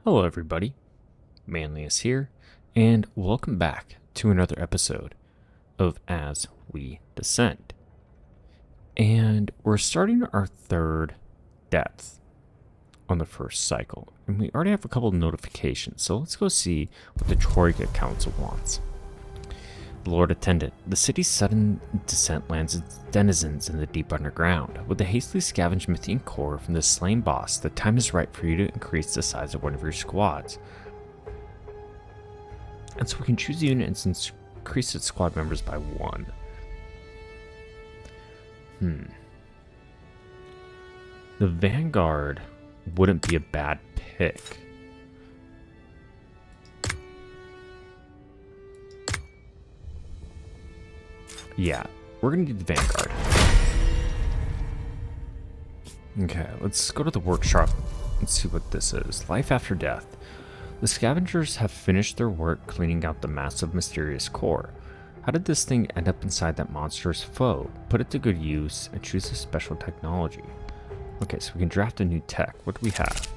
Hello, everybody. Manlius here, and welcome back to another episode of As We Descend. And we're starting our third depth on the first cycle, and we already have a couple of notifications, so let's go see what the Troika Council wants. The Lord Attendant, the city's sudden descent lands its denizens in the deep underground. With the hastily scavenged mythian core from the slain boss, the time is right for you to increase the size of one of your squads. And so we can choose a unit and increase its squad members by 1. The Vanguard wouldn't be a bad pick. Yeah, we're gonna do the Vanguard. Okay, let's go to the workshop and see what this is. Life after death. The scavengers have finished their work cleaning out the massive mysterious core. How did this thing end up inside that monster's foe? Put it to good use and choose a special technology. Okay, so we can draft a new tech. What do we have?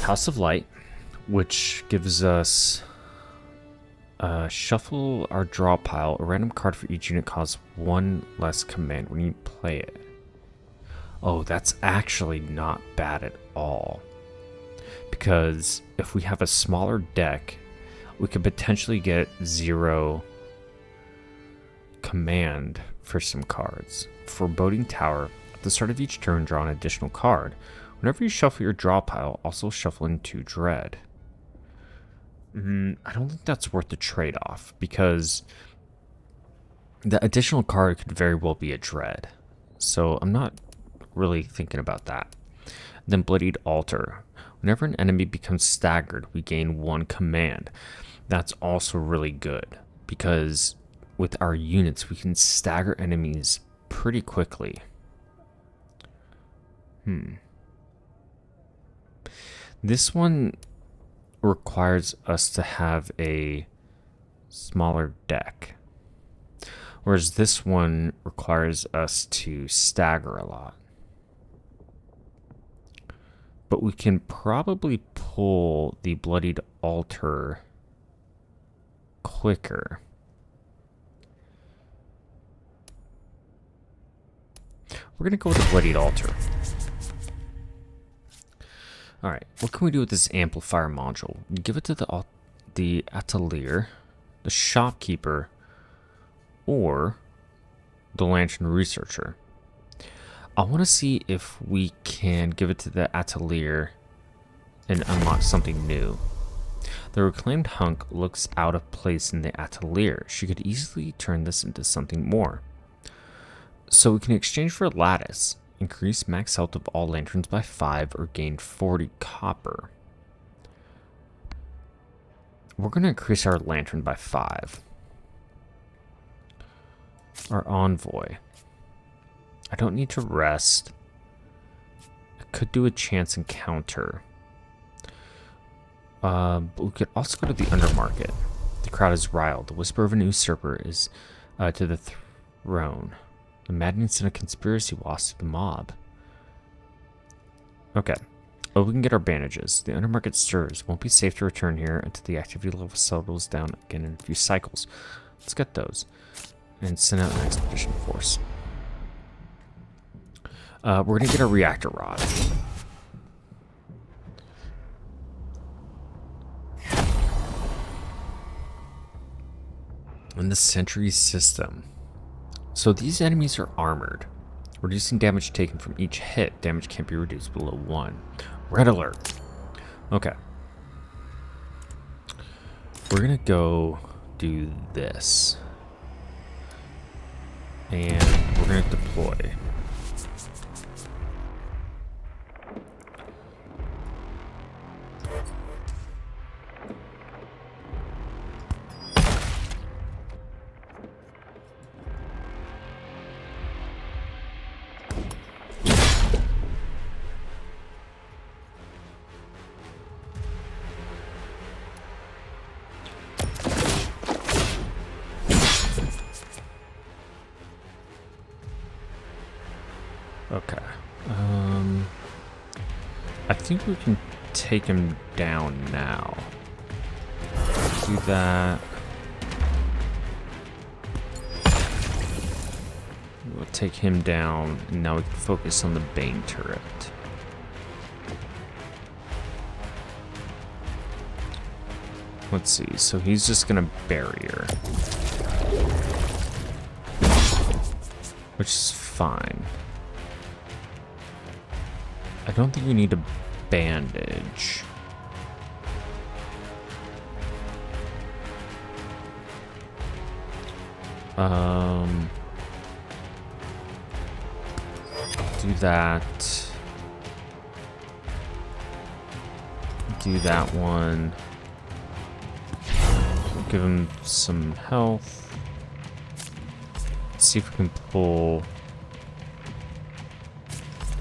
House of Light, which gives us shuffle our draw pile. A random card for each unit costs 1 less command when you play it. Oh, that's actually not bad at all. Because if we have a smaller deck, we could potentially get 0 command for some cards. Foreboding Tower, at the start of each turn, draw an additional card. Whenever you shuffle your draw pile, also shuffle in 2 Dread. I don't think that's worth the trade-off, because the additional card could very well be a Dread. So I'm not really thinking about that. Then Bloodied Altar. Whenever an enemy becomes staggered, we gain 1 command. That's also really good, because with our units, we can stagger enemies pretty quickly. This one requires us to have a smaller deck, whereas this one requires us to stagger a lot. But we can probably pull the Bloodied Altar quicker. We're gonna go with the Bloodied Altar. Alright, what can we do with this amplifier module? We give it to the atelier, the shopkeeper, or the lantern researcher. I want to see if we can give it to the atelier and unlock something new. The reclaimed hunk looks out of place in the atelier. She could easily turn this into something more. So we can exchange for a lattice. Increase max health of all lanterns by 5 or gain 40 copper. We're going to increase our lantern by 5. Our envoy. I don't need to rest. I could do a chance encounter. But we could also go to the undermarket. The crowd is riled. The whisper of a usurper is to the throne. The madness in a conspiracy wasps to the mob. Okay. Oh, we can get our bandages. The undermarket stirs. Won't be safe to return here until the activity level settles down again in a few cycles. Let's get those. And send out an expedition force. We're going to get a reactor rod. And the sentry system. So these enemies are armored. Reducing damage taken from each hit. Damage can't be reduced below 1. Red alert. Okay. We're gonna go do this. And we're gonna deploy. Okay. I think we can take him down now. Do that. We'll take him down, and now we can focus on the Bane turret. Let's see, so he's just gonna barrier. Which is fine. I don't think we need a bandage. Do that. Do that one. Give him some health. Let's see if we can pull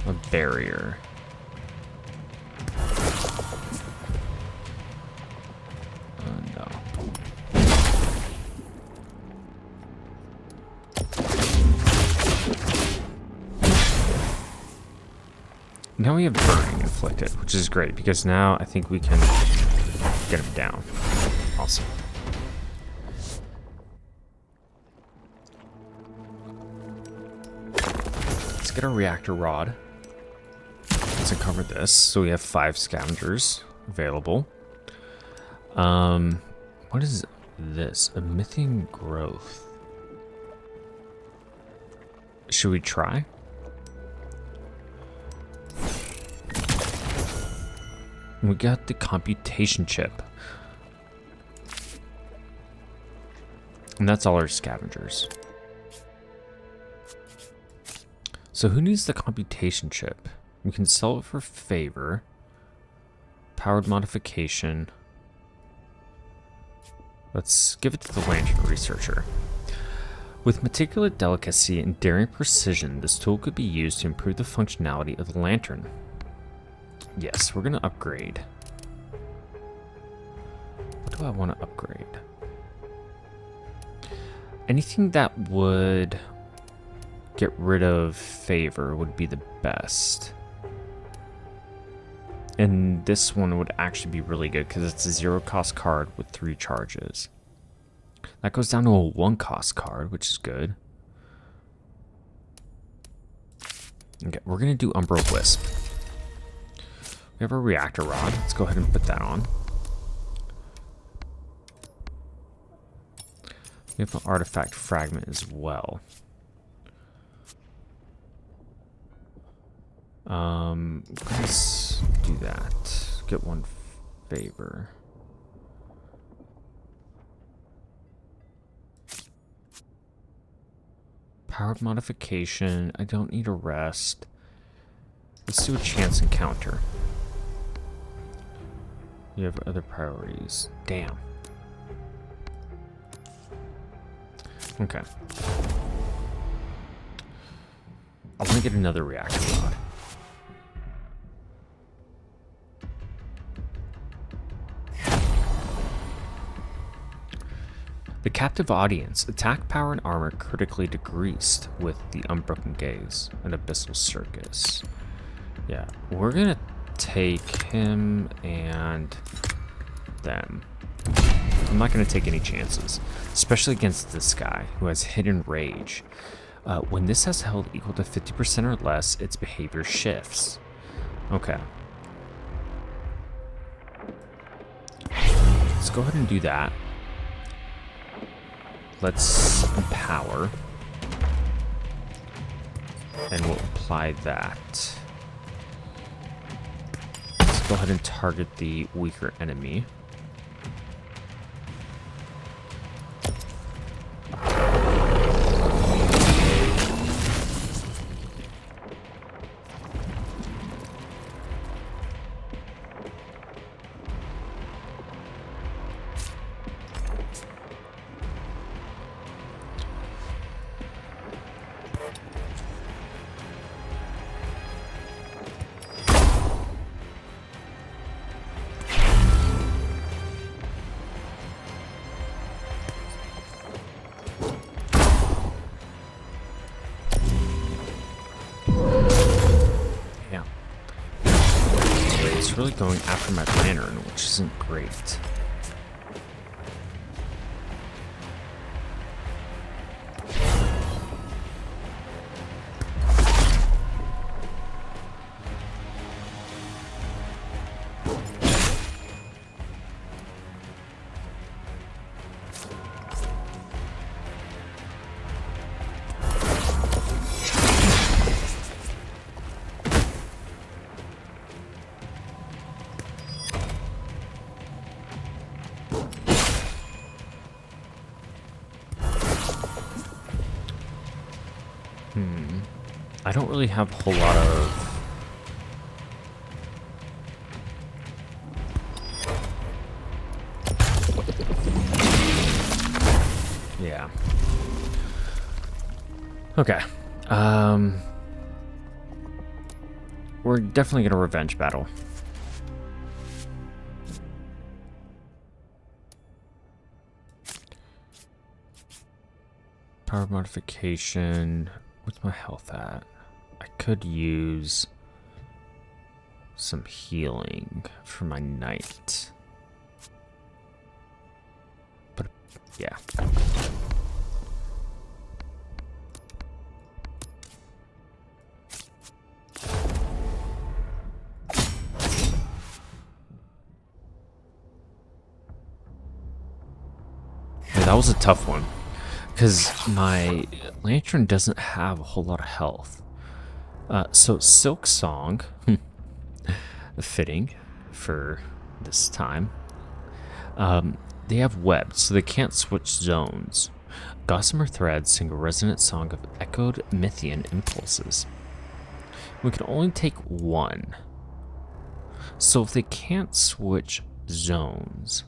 a barrier. No. Now we have burning inflicted, which is great because now I think we can get him down. Awesome. Let's get our reactor rod. Let's uncover this. So we have 5 scavengers available. What is this? Emitting growth. Should we try? We got the computation chip. And that's all our scavengers. So who needs the computation chip? We can sell it for favor. Powered modification. Let's give it to the lantern researcher. With meticulous delicacy and daring precision, this tool could be used to improve the functionality of the lantern. Yes, we're going to upgrade. What do I want to upgrade? Anything that would get rid of favor would be the best. And this one would actually be really good because it's a 0-cost card with 3 charges. That goes down to a 1-cost card, which is good. Okay, we're going to do Umbra Wisp. We have a reactor rod. Let's go ahead and put that on. We have an artifact fragment as well. Let's do that. Get 1 favor. Powered modification. I don't need a rest. Let's do a chance encounter. You have other priorities. Damn. Okay. I want to get another reactor rod. The captive audience. Attack power and armor critically decreased with the unbroken gaze. An abyssal circus. Yeah, we're gonna take him and them. I'm not going to take any chances, especially against this guy who has hidden rage. When this has held equal to 50% or less, its behavior shifts. Okay. Let's go ahead and do that. Let's empower. And we'll apply that. Let's go ahead and target the weaker enemy. it's really going after my lantern, which isn't great. I don't really have a whole lot of... Yeah. Okay. We're definitely gonna revenge battle. Power modification. What's my health at? I could use some healing for my knight. But yeah. Yeah, that was a tough one. Because my lantern doesn't have a whole lot of health. So Silk Song, fitting for this time. They have webs, so they can't switch zones. Gossamer threads sing a resonant song of echoed Mythian impulses. We can only take one. So if they can't switch zones,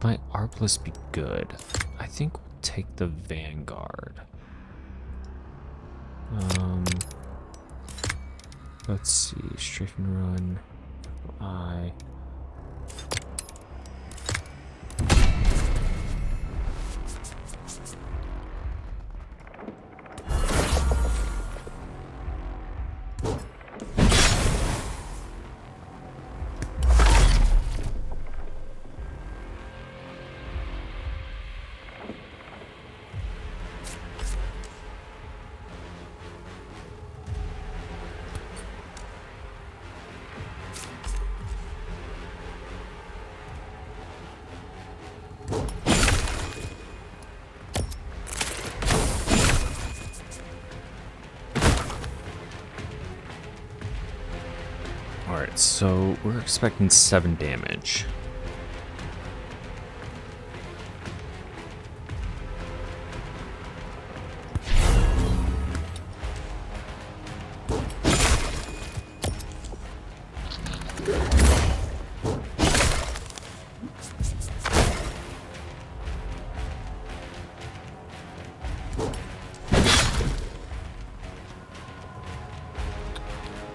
might Arbalest be good? I think we'll take the Vanguard. Let's see, strafe and run. Alright, so we're expecting 7 damage.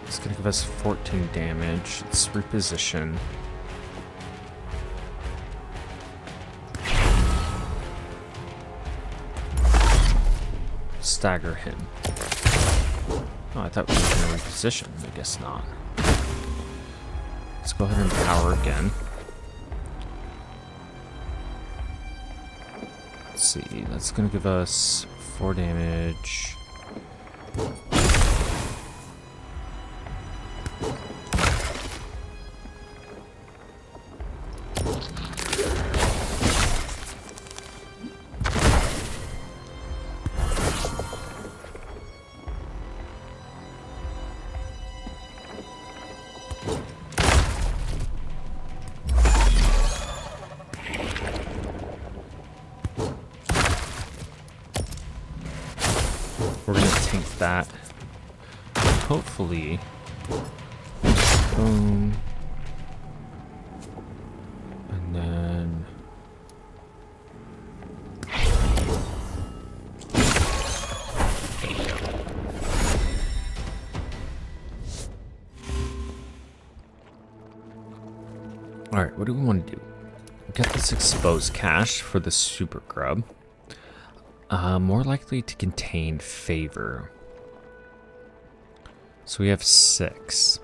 It's gonna give us 14 damage. Let's reposition. Stagger him. Oh, I thought we were gonna reposition. I guess not. Let's go ahead and power again. Let's see. That's gonna give us 4 damage. We're gonna tank that. Hopefully. Boom. And then. Alright, what do we want to do? We got this exposed cache for the super grub. More likely to contain favor. So we have 6.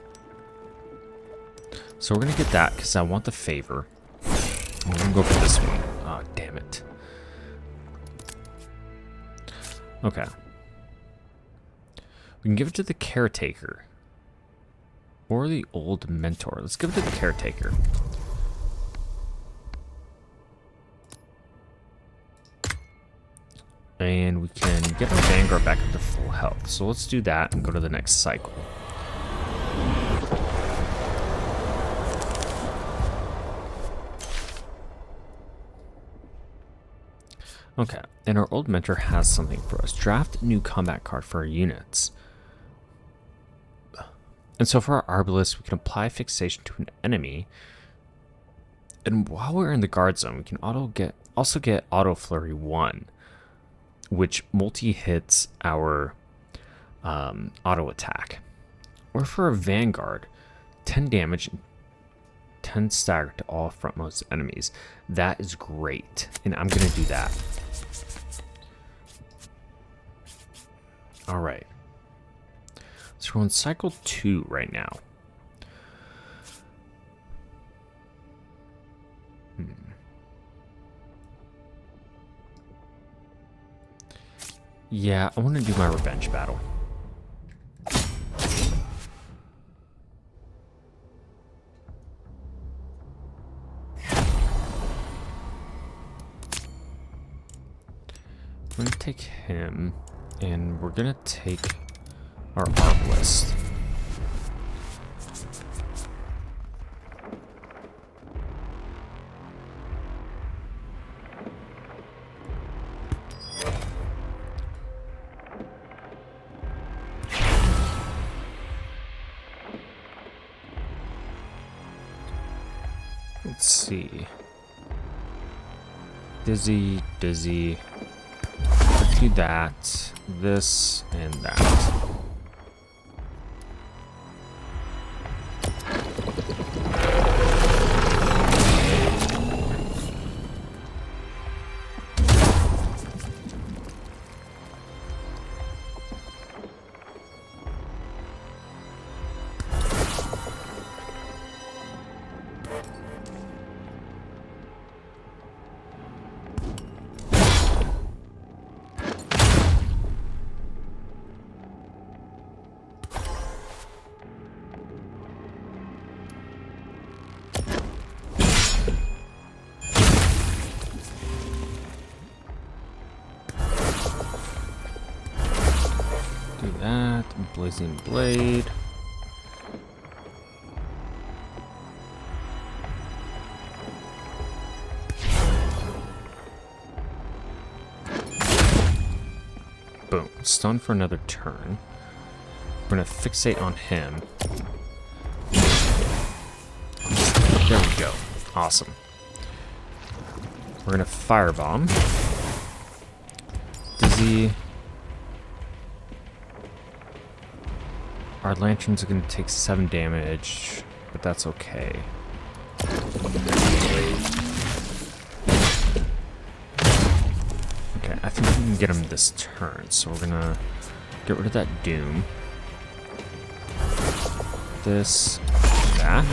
So we're going to get that because I want the favor. We're going to go for this one. Oh, damn it. Okay. We can give it to the caretaker. Or the old mentor. Let's give it to the caretaker. And we can get our Vanguard back up to full health. So let's do that and go to the next cycle. Okay, and our old mentor has something for us. Draft a new combat card for our units. And so for our Arbalest, we can apply fixation to an enemy. And while we're in the guard zone, we can also get Auto Flurry 1, which multi-hits our auto attack. Or for a Vanguard, 10 damage, 10 stagger to all frontmost enemies. That is great, and I'm going to do that. All right. So we're on cycle 2 right now. Yeah, I want to do my revenge battle. I'm going to take him, and we're going to take our Arbalest. Let's see. Dizzy. Let's do that, this, and that. Do that, Blazing Blade. Boom, stun for another turn. We're gonna fixate on him. There we go, awesome. We're gonna firebomb. Dizzy. Our lanterns are going to take 7 damage, but that's okay. Okay, I think we can get him this turn, so we're going to get rid of that Doom. This, that.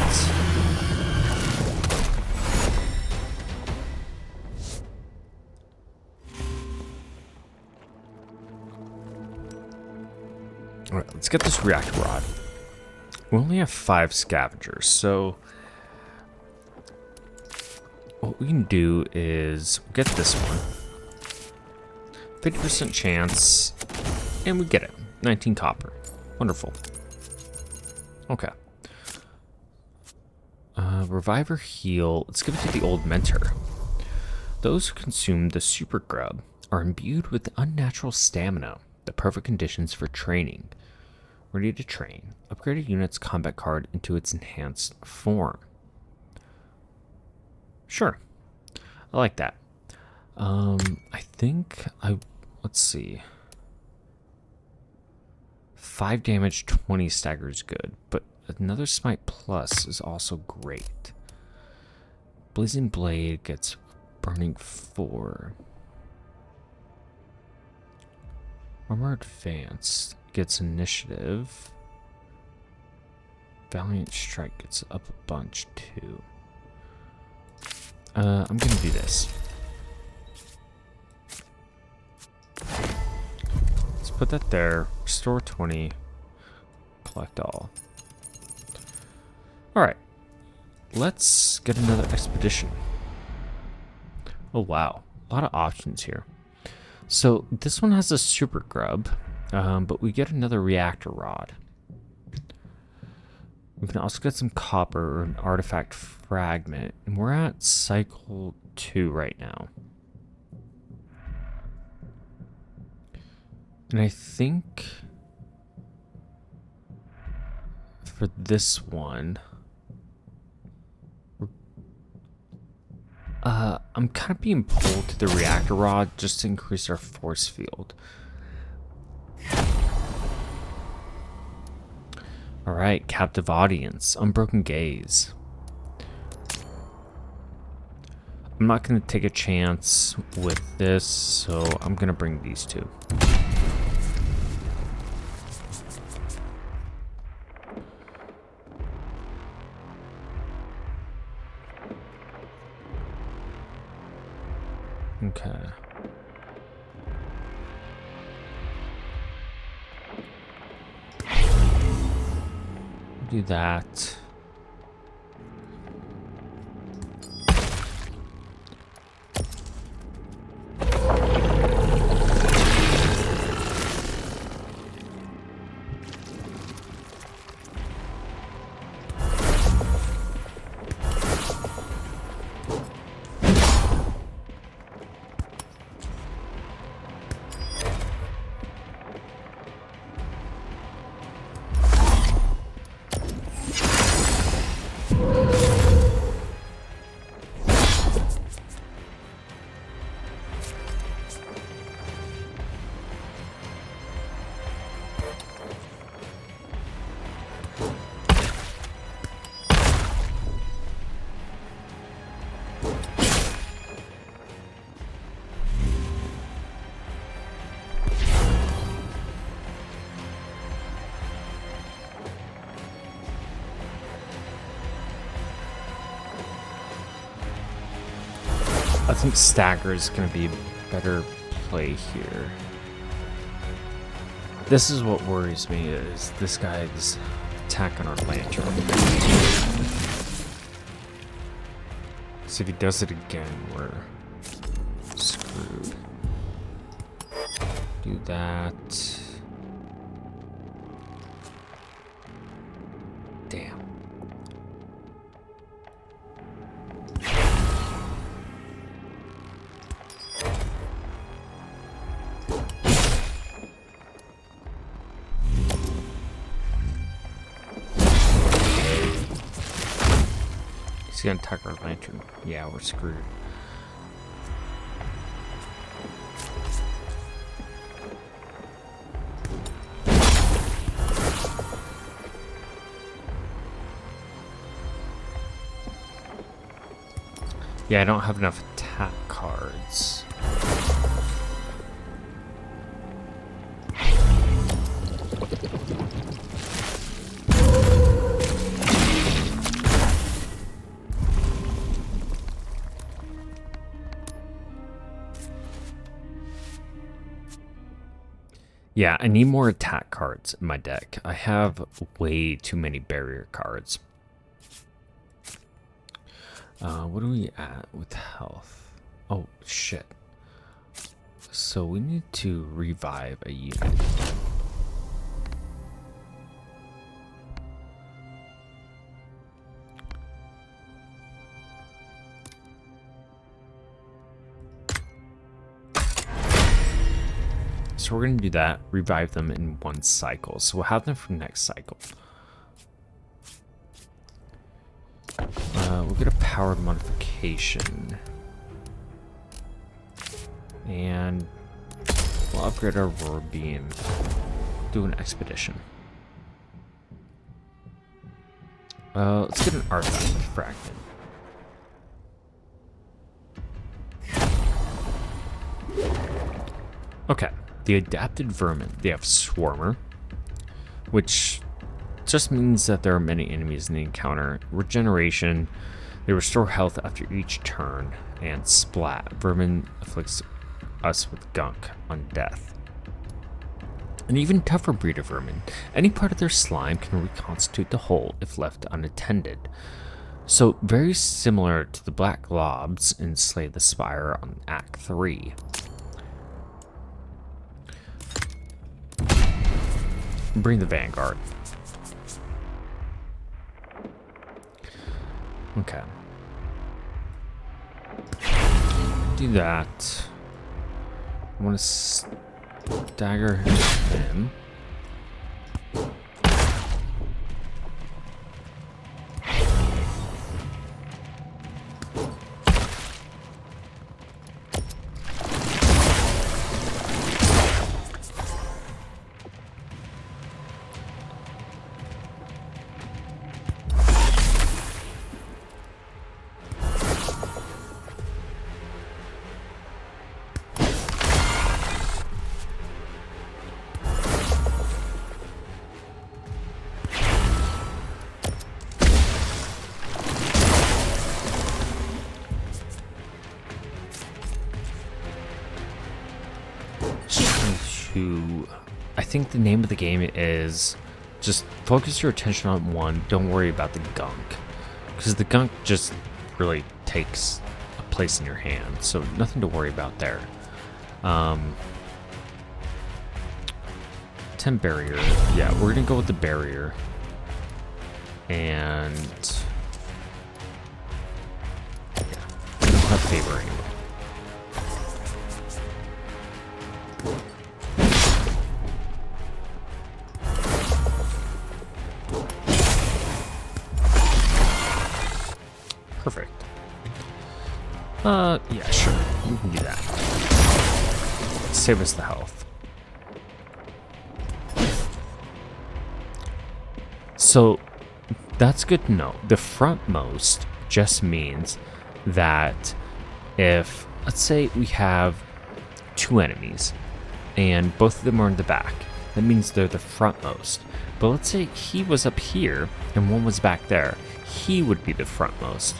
Alright, let's get this reactor rod. We only have 5 scavengers, so what we can do is get this one. 50% chance, and we get it. 19 copper. Wonderful. Okay. Revive or heal. Let's give it to the old mentor. Those who consume the super grub are imbued with unnatural stamina, the perfect conditions for training. Ready to train. Upgrade a unit's combat card into its enhanced form. Sure. I like that. I think let's see. 5 damage, 20 stagger is good, but another smite plus is also great. Blazing Blade gets burning 4. Armor advanced gets initiative. Valiant Strike gets up a bunch too. I'm gonna do this. Let's put that there. Restore 20. Collect all. Alright. Let's get another expedition. Oh wow. A lot of options here. So this one has a super grub, but we get another reactor rod. We can also get some copper or an artifact fragment, and we're at cycle 2 right now. And I think for this one, I'm kind of being pulled to the reactor rod just to increase our force field. Alright, captive audience, unbroken gaze. I'm not going to take a chance with this, so I'm going to bring these two. Okay. Do that. I think stagger is going to be a better play here. This is what worries me, is this guy's attack on our lantern. So if he does it again, we're screwed. Do that. Damn. He's gonna attack our lantern. Yeah, we're screwed. Yeah, I don't have enough attack cards. Yeah, I need more attack cards in my deck. I have way too many barrier cards. What are we at with health? Oh, shit. So we need to revive a unit. So we're going to do that, revive them in one cycle. So we'll have them for next cycle. We'll get a powered modification. And we'll upgrade our roar beam. Do an expedition. Let's get an artifact fragment. Okay. The adapted vermin, they have Swarmer, which it's just means that there are many enemies in the encounter. Regeneration, they restore health after each turn. And splat, vermin afflicts us with gunk on death. An even tougher breed of vermin. Any part of their slime can reconstitute the whole if left unattended. So very similar to the black globs in Slay the Spire on Act 3. Bring the Vanguard. Okay. Do that. I want to stagger him. I think the name of the game is just focus your attention on one. Don't worry about the gunk, because the gunk just really takes a place in your hand, so nothing to worry about there. 10 barrier. Yeah, we're gonna go with the barrier. And yeah, we don't have favor anymore. Perfect. Yeah, sure. We can do that. Save us the health. So, that's good to know. The frontmost just means that if, let's say we have 2 enemies, and both of them are in the back, that means they're the frontmost. But let's say he was up here, and one was back there. He would be the frontmost.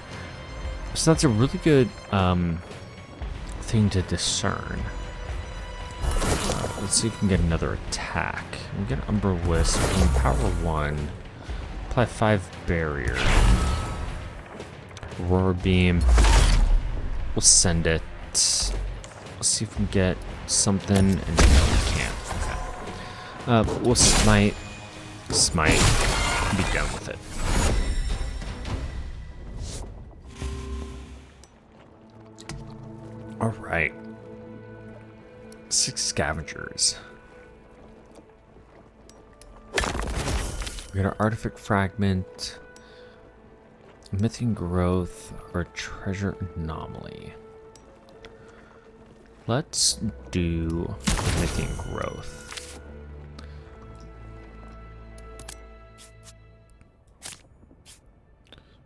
So that's a really good thing to discern. Let's see if we can get another attack. We get Umber Wisp, and power 1. Apply 5 barrier. Roar Beam. We'll send it. Let's see if we can get something. And no, we can't. Okay. We'll smite. Smite. Be done with it. Alright. 6 scavengers. We got our artifact fragment, a mythic growth, or a treasure anomaly. Let's do mythic growth.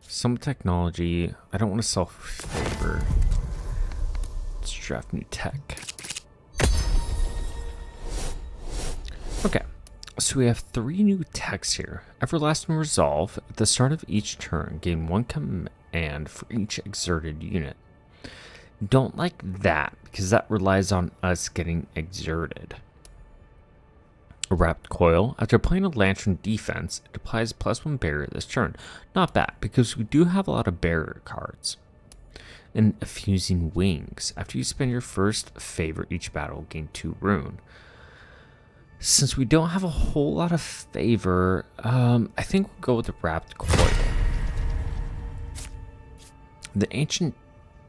Some technology. I don't want to sell for favor. Let's draft new tech. Okay, so we have 3 new techs here. Everlasting Resolve. At the start of each turn, gain 1 command for each exerted unit. Don't like that, because that relies on us getting exerted. A Wrapped Coil. After playing a Lantern defense, it applies +1 barrier this turn. Not bad, because we do have a lot of barrier cards. And Effusing Wings. After you spend your first favor each battle, gain 2 rune. Since we don't have a whole lot of favor, I think we'll go with the Wrapped Coil. The Ancient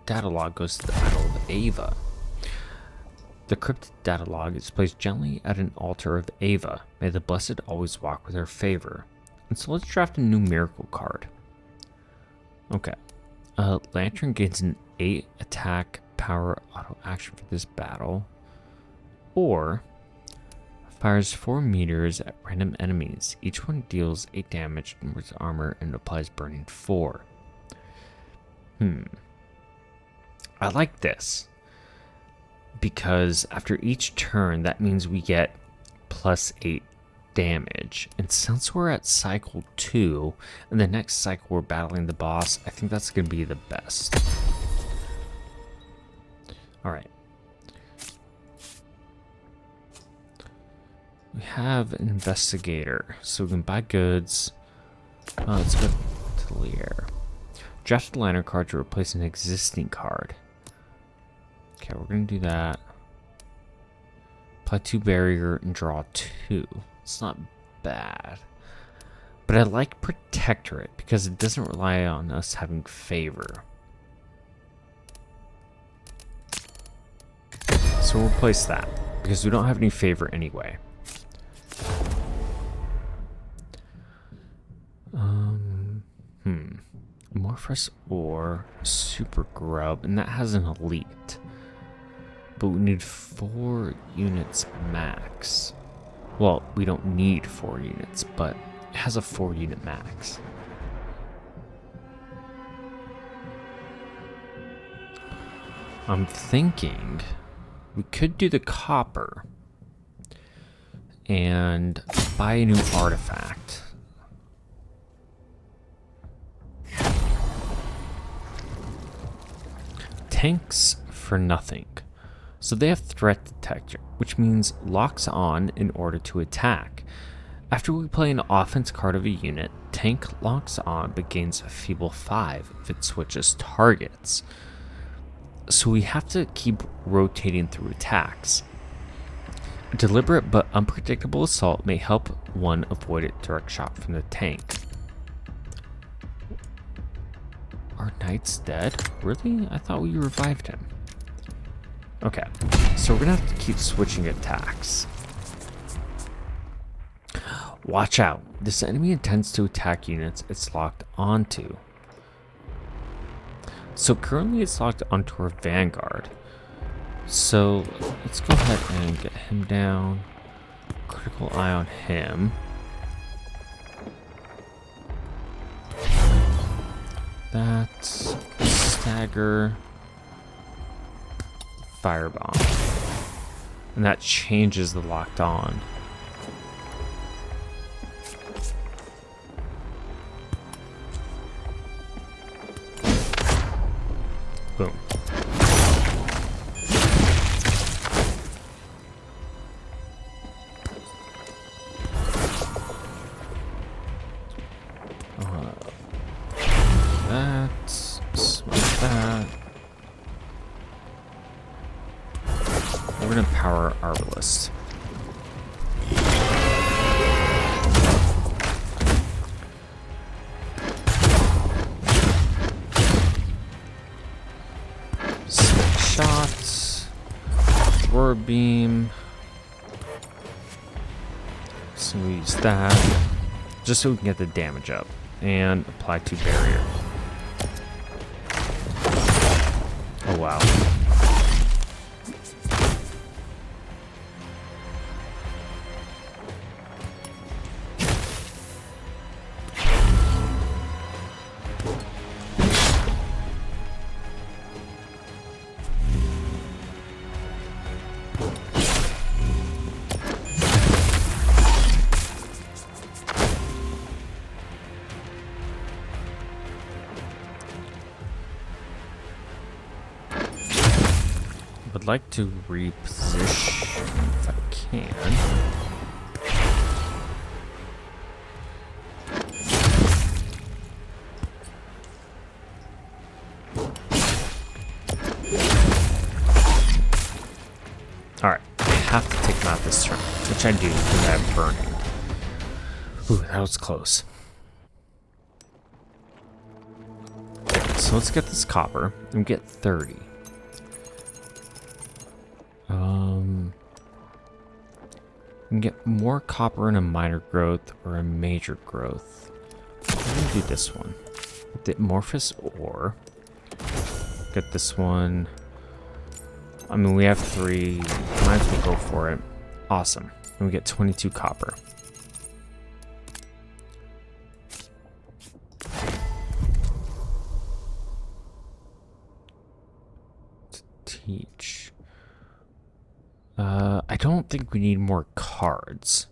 Datalog goes to the Idol of Ava. The Cryptid Datalog is placed gently at an altar of Ava. May the Blessed always walk with her favor. And so let's draft a new miracle card. Okay. Lantern gains an 8 attack power auto action for this battle. Or fires 4 meters at random enemies. Each one deals 8 damage towards armor and applies burning 4. I like this. Because after each turn, that means we get +8 damage. And since we're at cycle 2, and the next cycle we're battling the boss, I think that's going to be the best. Alright. We have an investigator, so we can buy goods. Let's go to Lear. Draft a lantern card to replace an existing card. Okay, we're going to do that. Apply 2 barrier and draw 2. It's not bad. But I like Protectorate because it doesn't rely on us having favor. So we'll replace that because we don't have any favor anyway. Amorphous or Super Grub, and that has an elite. But we need 4 units max. Well, we don't need 4 units, but it has a 4 unit max. I'm thinking we could do the copper and buy a new artifact. Tanks for nothing. So they have threat detector, which means locks on in order to attack. After we play an offense card of a unit, tank locks on but gains a feeble 5 if it switches targets. So we have to keep rotating through attacks. A deliberate but unpredictable assault may help one avoid a direct shot from the tank. Our knight's dead? Really? I thought we revived him. Okay, so we're gonna have to keep switching attacks. Watch out. This enemy intends to attack units it's locked onto. So currently it's locked onto our Vanguard. So let's go ahead and get him down. Critical eye on him. That's stagger, firebomb, and that changes the locked on. Boom. We're gonna power Arbalist. Six shots. Roar beam. So we use that just so we can get the damage up and apply 2 barrier. Oh wow. Would like to reposition if I can. Alright, I have to take him out this turn, which I do because I have burning. Ooh, that was close. So let's get this copper and get 30. We can get more copper in a minor growth or a major growth. I'm gonna do this one. The amorphous ore. Get this one. I mean, we have 3. Might as well go for it. Awesome. And we get 22 copper. To teach. I don't think we need more cards.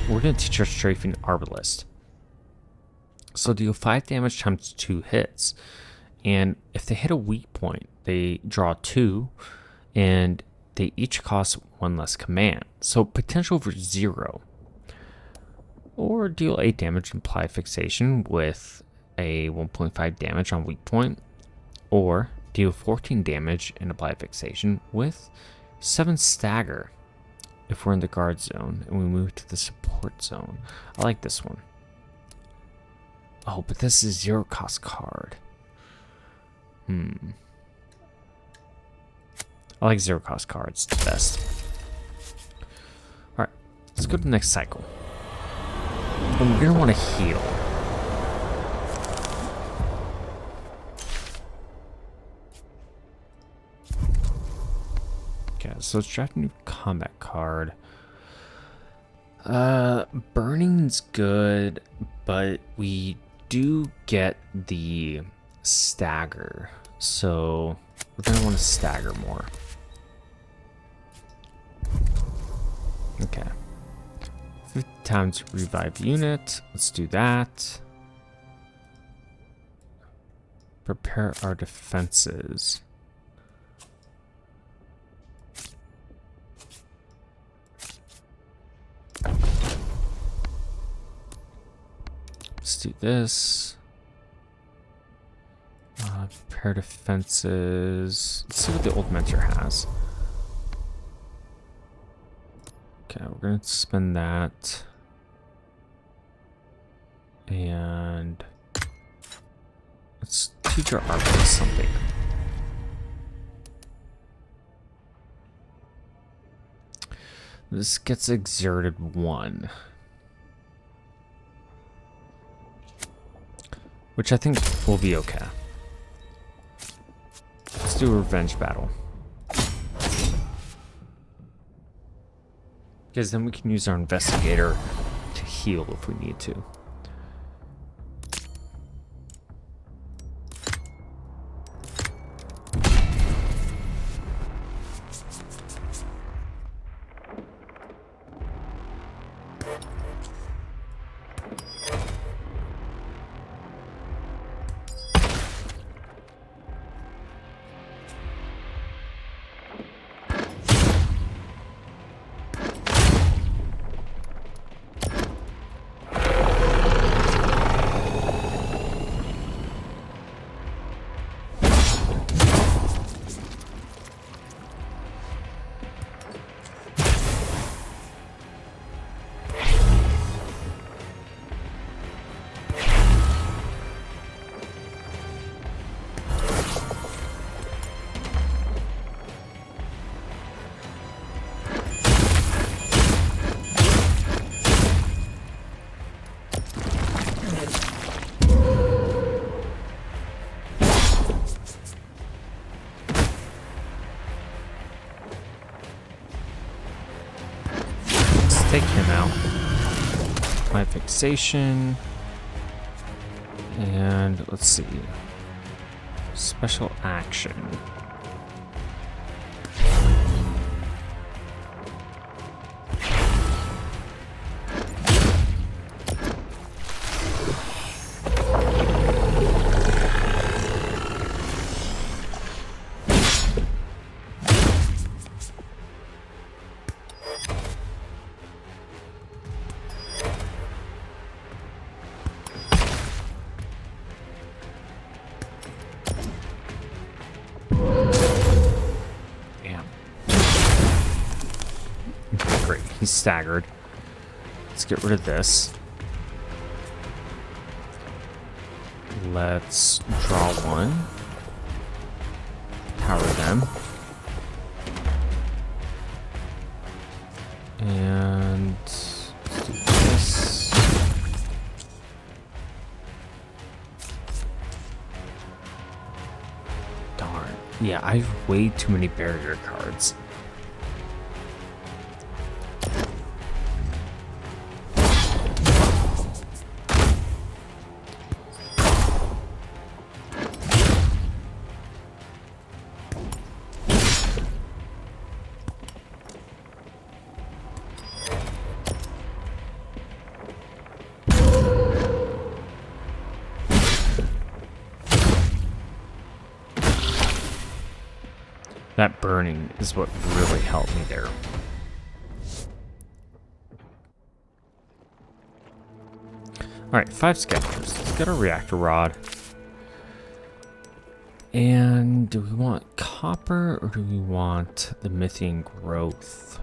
we're going to teach our strafing arbalist. So deal 5 damage times 2 hits. And if they hit a weak point, they draw 2, and they each cost 1 less command. So potential for 0. Or deal 8 damage and apply fixation with a 1.5 damage on weak point. Or deal 14 damage and apply fixation with 7 stagger if we're in the guard zone and we move to the support zone. I like this one. Oh, but this is 0 cost card. I like 0 cost cards the best. Alright, let's go to the next cycle. And we're going to want to heal. Okay, so let's draft a new combat card. Burning's good, but we do get the stagger, so we're gonna want to stagger more. Okay, 50 times revive unit. Let's do that. Prepare our defenses. Let's do this. Prepare defenses. Let's see what the old mentor has. Okay, we're going to spend that. And let's teach our arbalist something. This gets exerted 1. Which I think will be okay. Let's do a revenge battle. Because then we can use our investigator to heal if we need to. Take him out. My fixation. And let's see. Special action. He's staggered. Let's get rid of this. Let's draw 1. Power them. And let's do this. Darn. Yeah, I have way too many barrier cards. That burning is what really helped me there. Alright, 5 scavengers. Let's get our reactor rod. And do we want copper or do we want the methane growth?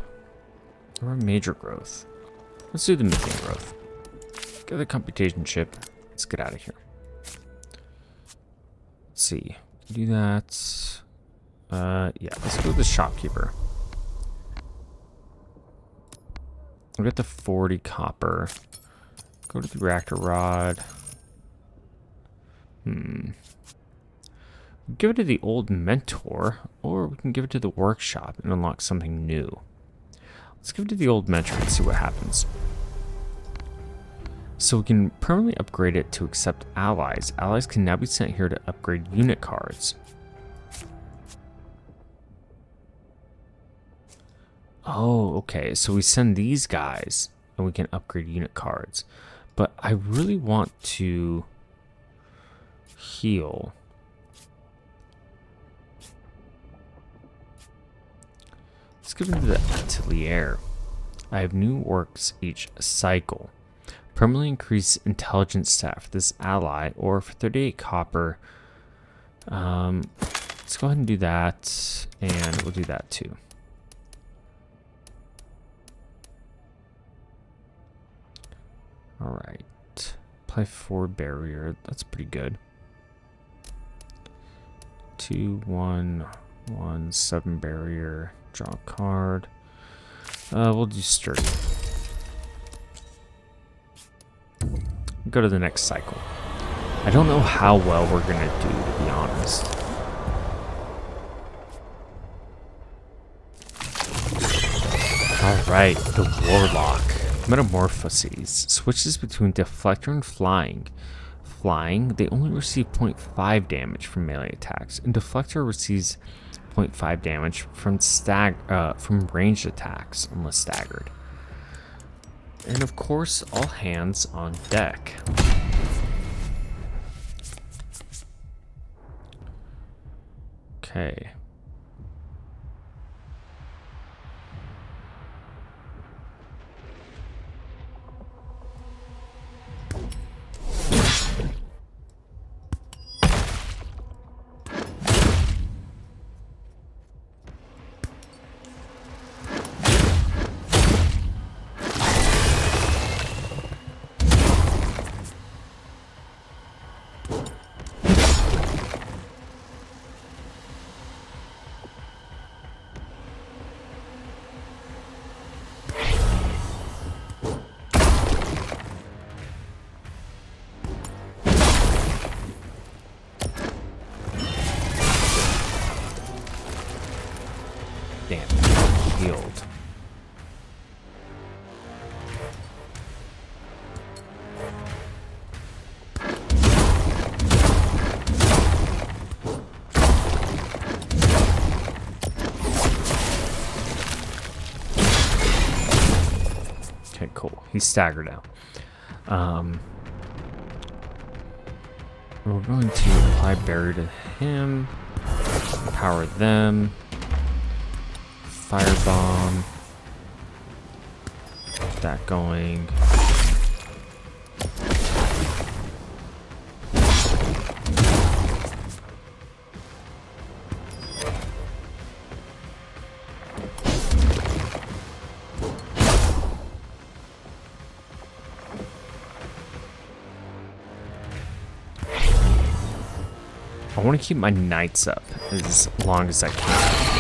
Or a major growth? Let's do the methane growth. Get the computation chip. Let's get out of here. Let's see. Do that. Yeah, let's go with the shopkeeper. We'll get the 40 copper. Go to the reactor rod. Give it to the old mentor, or we can give it to the workshop and unlock something new. Let's give it to the old mentor and see what happens. So we can permanently upgrade it to accept allies. Allies can now be sent here to upgrade unit cards. Oh, okay. So we send these guys and we can upgrade unit cards. But I really want to heal. Let's give it to the atelier. I have new works each cycle. Permanently increase intelligence stat for this ally, or for 38 copper. Let's go ahead and do that, and we'll do that too. Alright. Apply 4 barrier. That's pretty good. 2, 1, 1, 7 barrier. Draw a card. We'll do sturdy. Go to the next cycle. I don't know how well we're gonna do, to be honest. Alright, the warlock. Metamorphoses. Switches between deflector and flying. Flying, they only receive 0.5 damage from melee attacks, and deflector receives 0.5 damage from ranged attacks unless staggered. And of course, all hands on deck. Okay. Damn, healed. Okay, cool. He's staggered out. We're going to apply barrier to him, power them. Firebomb. Get that going. I want to keep my knights up as long as I can.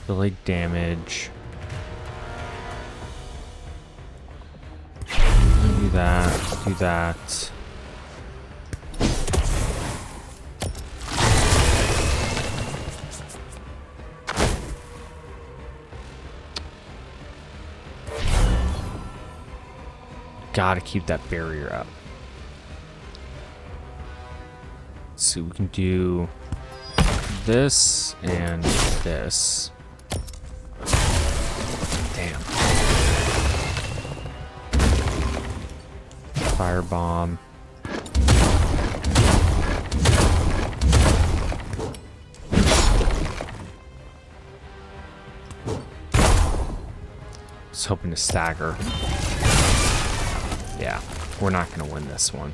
Delay damage. Do that. Do that. Gotta keep that barrier up. So we can do this and this. Damn. Firebomb. I was hoping to stagger. Yeah, we're not going to win this one.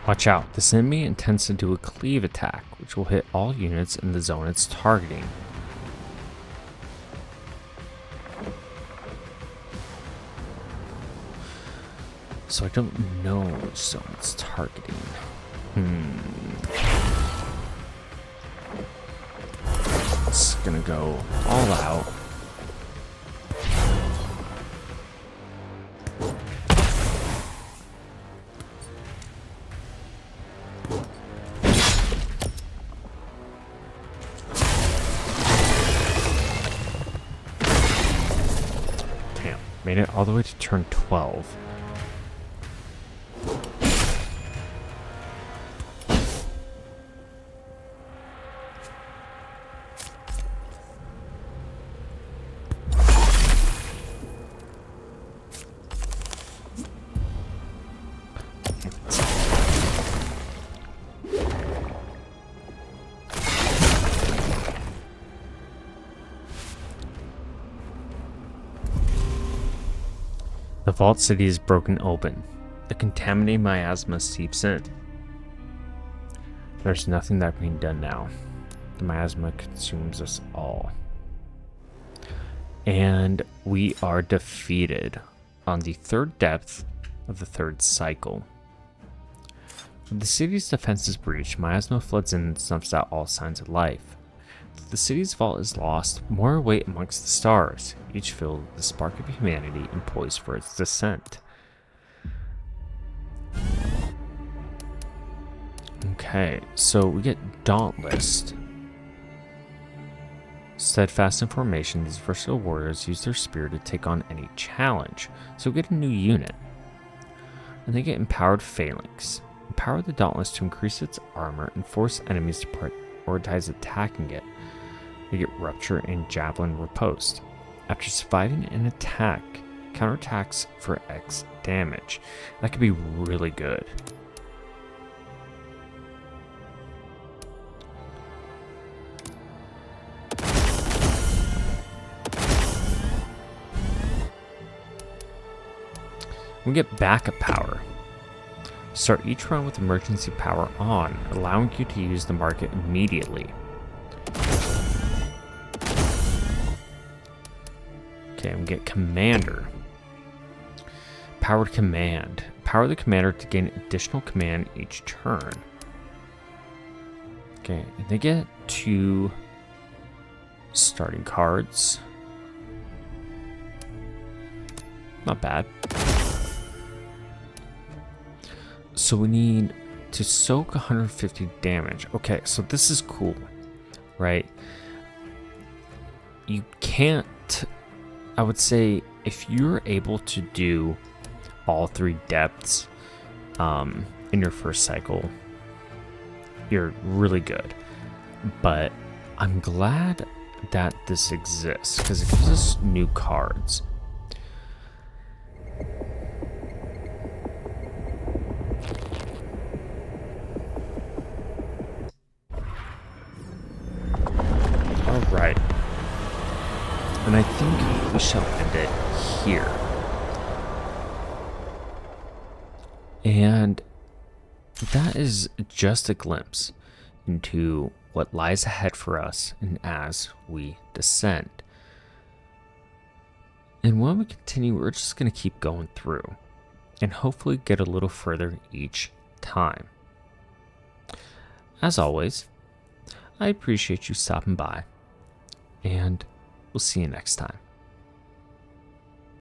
Watch out, this enemy intends to do a cleave attack, which will hit all units in the zone it's targeting. So I don't know which zone it's targeting. It's gonna go all out. Made it all the way to turn 12. The vault city is broken open. The contaminated miasma seeps in. There's nothing that can be done now. The miasma consumes us all. And we are defeated on the third depth of the third cycle. When the city's defense is breached, miasma floods in and snuffs out all signs of life. The city's vault is lost, more await amongst the stars, each filled with the spark of humanity and poised for its descent. Okay, so we get Dauntless. Steadfast in formation, these versatile warriors use their spirit to take on any challenge, so we get a new unit. And they get Empowered Phalanx. Empower the Dauntless to increase its armor and force enemies to prioritize attacking it. We get Rupture and Javelin Riposte. After surviving an attack, counterattacks for X damage. That could be really good. We get backup power. Start each run with emergency power on, allowing you to use the market immediately. Okay, we get Commander. Powered Command. Power the Commander to gain additional command each turn. Okay, and they get 2 starting cards. Not bad. So we need to soak 150 damage. Okay, so this is cool, right? You can't, I would say, if you're able to do all 3 depths in your first cycle, you're really good. But I'm glad that this exists because it gives us new cards. Alright. And I think we shall end it here. And that is just a glimpse into what lies ahead for us and as we descend. And when we continue, we're just going to keep going through and hopefully get a little further each time. As always, I appreciate you stopping by, and we'll see you next time.